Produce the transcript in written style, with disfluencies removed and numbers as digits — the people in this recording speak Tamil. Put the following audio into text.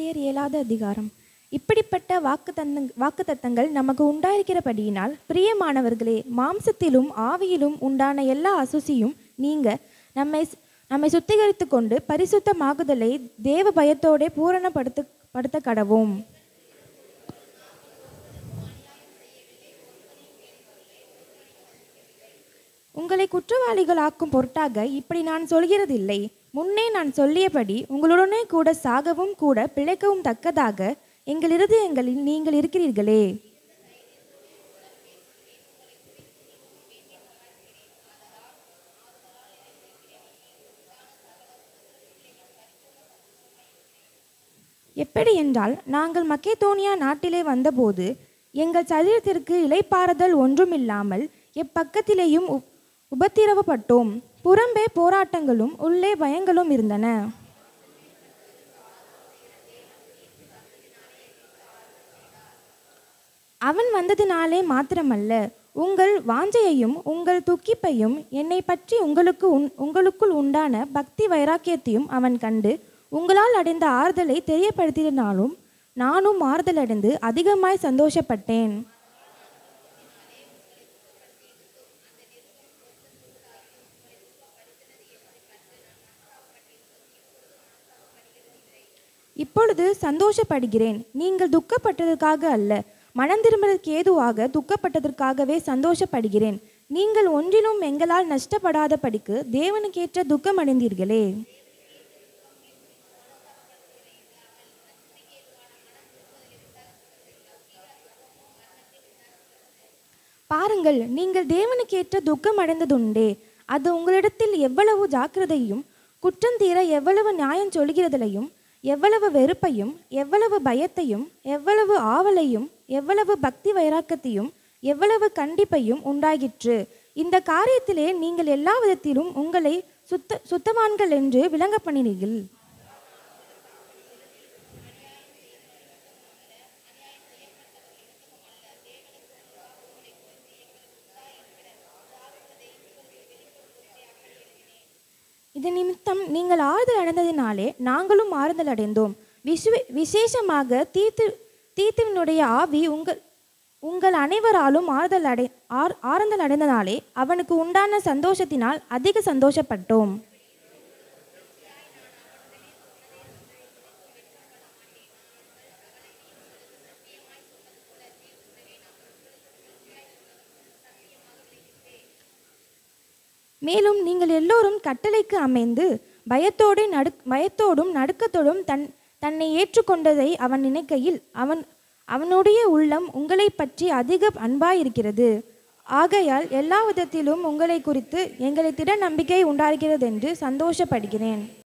எபிரேயர் 7வது அதிகாரம். இப்படிப்பட்ட வாக்குத்தத்தங்கள் நமக்கு உண்டாயிருக்கிறபடியினால், பிரியமானவர்களே, மாம்சத்திலும் ஆவியிலும் உண்டான எல்லா அசுசியும் நீங்க நம்மை சுத்திகரித்து கொண்டு பரிசுத்தமாகுதலை தேவ பயத்தோடே பூரணப்படுத்த கடவோம். உங்களை குற்றவாளிகளாக்கும் பொருட்டாக இப்படி நான் சொல்கிறதில்லை. முன்னே நான் சொல்லியபடி உங்களுடனே கூட சாகவும் கூட பிழைக்கவும் தக்கதாக எங்கள் இருதயங்களில் நீங்கள் இருக்கிறீர்களே. எப்படி என்றால், நாங்கள் மக்கெதோனியா நாட்டிலே வந்தபோது எங்கள் சரீரத்திற்கு இளைப்பாறுதல் ஒன்றுமில்லாமல் எப்பக்கத்திலேயும் உபத்திரவப்பட்டோம். புறம்பே போராட்டங்களும் உள்ளே பயங்களும் இருந்தன. அவன் வந்ததினாலே மாத்திரமல்ல, உங்கள் வாஞ்சையையும் உங்கள் துக்கிப்பையும் என்னை பற்றி உங்களுக்குள் உண்டான பக்தி வைராக்கியத்தையும் அவன் கண்டு உங்களால் அடைந்த ஆறுதலை தெரியப்படுத்தினாலும் நானும் ஆறுதலடைந்து அதிகமாய் சந்தோஷப்பட்டேன். இப்பொழுது சந்தோஷப்படுகிறேன். நீங்கள் துக்கப்பட்டதற்காக அல்ல, மனந்திரும்புவதற்கு ஏதுவாக துக்கப்பட்டதற்காகவே சந்தோஷப்படுகிறேன். நீங்கள் ஒன்றிலும் எங்களால் நஷ்டப்படாதபடிக்கு தேவனுக்கேற்ற துக்கம் அடைந்தீர்களே. பாருங்கள், நீங்கள் தேவனுக்கேற்ற துக்கம் அடைந்ததுண்டே. அது உங்களிடத்தில் எவ்வளவு ஜாக்கிரதையும், குற்றந்தீர எவ்வளவு நியாயம் சொல்கிறதிலையும், எவ்வளவு வெறுப்பையும், எவ்வளவு பயத்தையும், எவ்வளவு ஆவலையும், எவ்வளவு பக்தி வைராக்கத்தையும், எவ்வளவு கண்டிப்பையும் உண்டாகிற்று. இந்த காரியத்திலே நீங்கள் எல்லா விதத்திலும் உங்களை சுத்தவான்கள் என்று விளங்க பண்ணினீர்கள். இது நிமித்தம் நீங்கள் ஆறுதல் அடைந்ததினாலே நாங்களும் ஆறுதல் அடைந்தோம். விசேஷமாக தீத்துவினுடைய ஆவி உங்கள் அனைவராலும் ஆறுதல் அடைந்தனாலே அவனுக்கு உண்டான சந்தோஷத்தினால் அதிக சந்தோஷப்பட்டோம். மேலும் நீங்கள் எல்லோரும் கட்டளைக்கு அமைந்து பயத்தோடும் நடுக்கத்தோடும் தன்னை ஏற்றுக்கொண்டதை அவன் நினைக்கையில் அவனுடைய உள்ளம் உங்களை பற்றி அதிக அன்பாயிருக்கிறது. ஆகையால் எல்லா விதத்திலும் உங்களை குறித்து எங்களை திட நம்பிக்கை உண்டாகிறது என்று சந்தோஷப்படுகிறேன்.